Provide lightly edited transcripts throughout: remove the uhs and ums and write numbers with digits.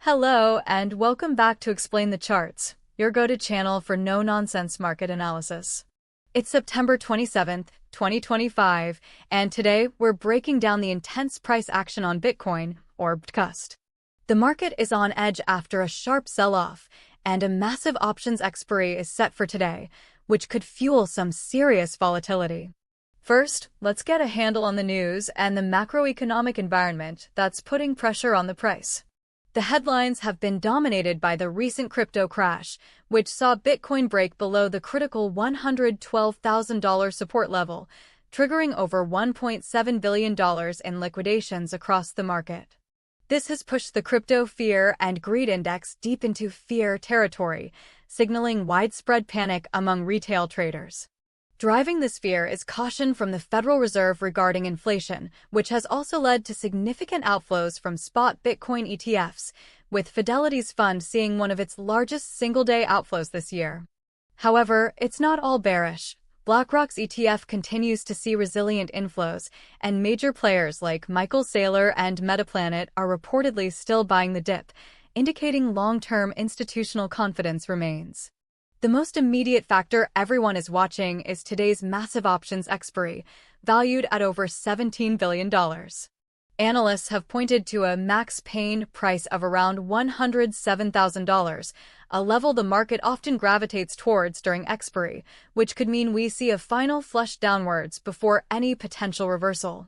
Hello, and welcome back to Explain the Charts, your go-to channel for no-nonsense market analysis. It's September 27th, 2025, and today we're breaking down the intense price action on Bitcoin, or BTCUSD. The market is on edge after a sharp sell-off, and a massive options expiry is set for today, which could fuel some serious volatility. First, let's get a handle on the news and the macroeconomic environment that's putting pressure on the price. The headlines have been dominated by the recent crypto crash, which saw Bitcoin break below the critical $112,000 support level, triggering over $1.7 billion in liquidations across the market. This has pushed the crypto fear and greed index deep into fear territory, signaling widespread panic among retail traders. Driving this fear is caution from the Federal Reserve regarding inflation, which has also led to significant outflows from spot Bitcoin ETFs, with Fidelity's fund seeing one of its largest single-day outflows this year. However, it's not all bearish. BlackRock's ETF continues to see resilient inflows, and major players like Michael Saylor and Metaplanet are reportedly still buying the dip, indicating long-term institutional confidence remains. The most immediate factor everyone is watching is today's massive options expiry, valued at over $17 billion. Analysts have pointed to a max pain price of around $107,000, a level the market often gravitates towards during expiry, which could mean we see a final flush downwards before any potential reversal.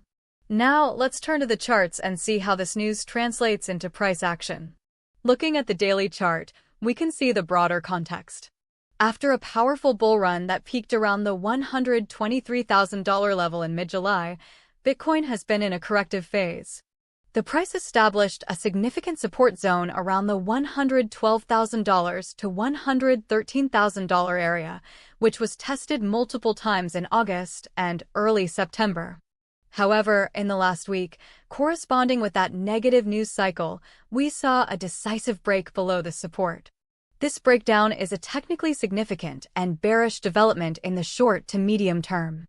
Now, let's turn to the charts and see how this news translates into price action. Looking at the daily chart, we can see the broader context. After a powerful bull run that peaked around the $123,000 level in mid-July, Bitcoin has been in a corrective phase. The price established a significant support zone around the $112,000 to $113,000 area, which was tested multiple times in August and early September. However, in the last week, corresponding with that negative news cycle, we saw a decisive break below the support. This breakdown is a technically significant and bearish development in the short to medium term.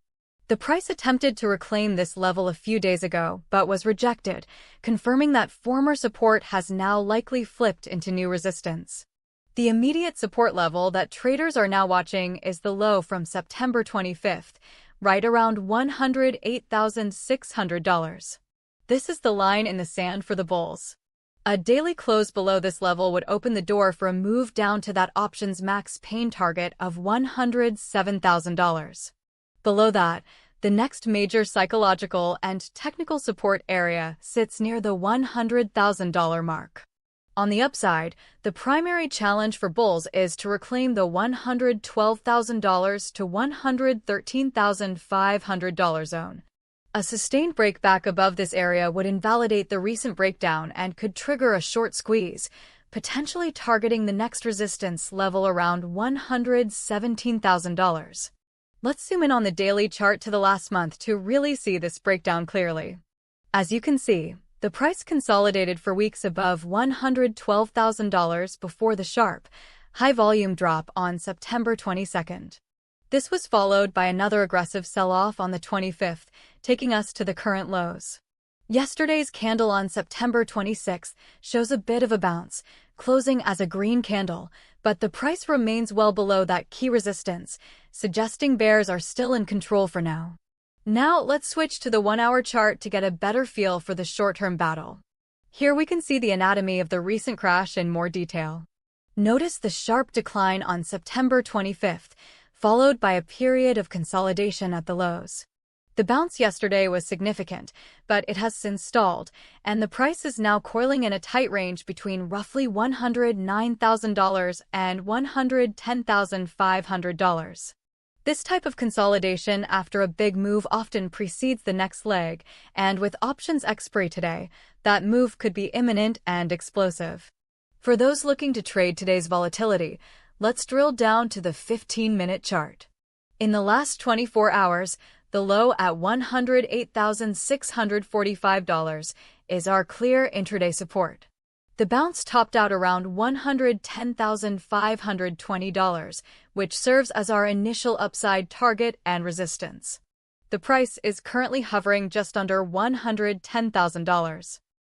The price attempted to reclaim this level a few days ago, but was rejected, confirming that former support has now likely flipped into new resistance. The immediate support level that traders are now watching is the low from September 25th, right around $108,600. This is the line in the sand for the bulls. A daily close below this level would open the door for a move down to that option's max pain target of $107,000. Below that, the next major psychological and technical support area sits near the $100,000 mark. On the upside, the primary challenge for bulls is to reclaim the $112,000 to $113,500 zone. A sustained break back above this area would invalidate the recent breakdown and could trigger a short squeeze, potentially targeting the next resistance level around $117,000. Let's zoom in on the daily chart to the last month to really see this breakdown clearly. As you can see, the price consolidated for weeks above $112,000 before the sharp, high-volume drop on September 22nd. This was followed by another aggressive sell-off on the 25th, taking us to the current lows. Yesterday's candle on September 26th shows a bit of a bounce, closing as a green candle, but the price remains well below that key resistance, suggesting bears are still in control for now. Now let's switch to the 1-hour chart to get a better feel for the short-term battle. Here we can see the anatomy of the recent crash in more detail. Notice the sharp decline on September 25th, followed by a period of consolidation at the lows. The bounce yesterday was significant, but it has since stalled, and the price is now coiling in a tight range between roughly $109,000 and $110,500. This type of consolidation after a big move often precedes the next leg, and with options expiry today, that move could be imminent and explosive. For those looking to trade today's volatility, let's drill down to the 15-minute chart. In the last 24 hours, the low at $108,645 is our clear intraday support. The bounce topped out around $110,520, which serves as our initial upside target and resistance. The price is currently hovering just under $110,000.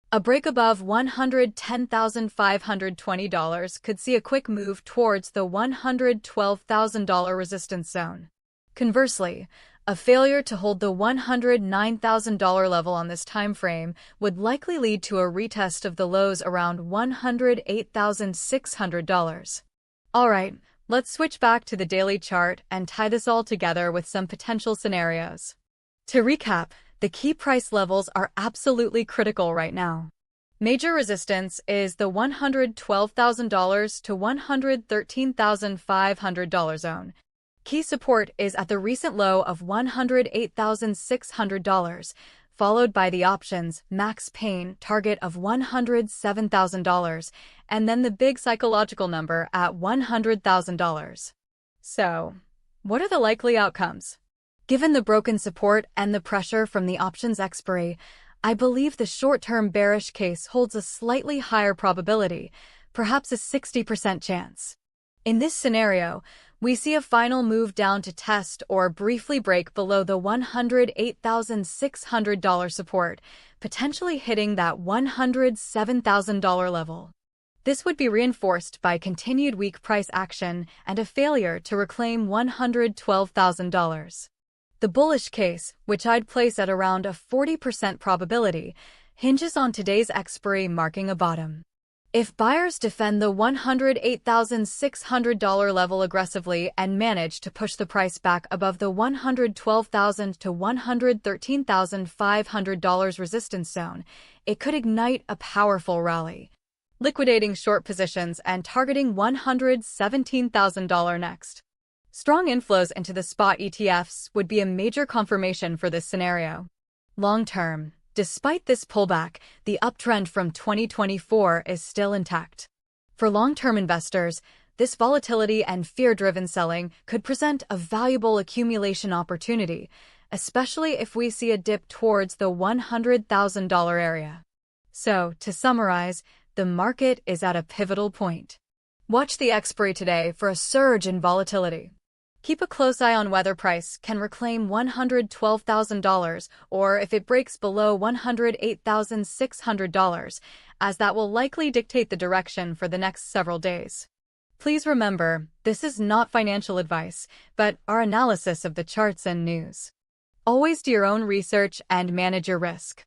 A break above $110,520 could see a quick move towards the $112,000 resistance zone. Conversely, a failure to hold the $109,000 level on this time frame would likely lead to a retest of the lows around $108,600. Alright, let's switch back to the daily chart and tie this all together with some potential scenarios. To recap, the key price levels are absolutely critical right now. Major resistance is the $112,000 to $113,500 zone. Key support is at the recent low of $108,600, followed by the options max pain target of $107,000, and then the big psychological number at $100,000. So, what are the likely outcomes? Given the broken support and the pressure from the options expiry, I believe the short-term bearish case holds a slightly higher probability, perhaps a 60% chance. In this scenario, we see a final move down to test or briefly break below the $108,600 support, potentially hitting that $107,000 level. This would be reinforced by continued weak price action and a failure to reclaim $112,000. The bullish case, which I'd place at around a 40% probability, hinges on today's expiry marking a bottom. If buyers defend the $108,600 level aggressively and manage to push the price back above the $112,000 to $113,500 resistance zone, it could ignite a powerful rally, liquidating short positions and targeting $117,000 next. Strong inflows into the spot ETFs would be a major confirmation for this scenario. Long-term, despite this pullback, the uptrend from 2024 is still intact. For long-term investors, this volatility and fear-driven selling could present a valuable accumulation opportunity, especially if we see a dip towards the $100,000 area. So, to summarize, the market is at a pivotal point. Watch the expiry today for a surge in volatility. Keep a close eye on whether price can reclaim $112,000 or if it breaks below $108,600, as that will likely dictate the direction for the next several days. Please remember, this is not financial advice, but our analysis of the charts and news. Always do your own research and manage your risk.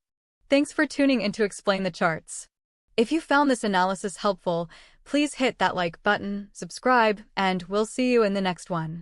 Thanks for tuning in to Explain the Charts. If you found this analysis helpful, please hit that like button, subscribe, and we'll see you in the next one.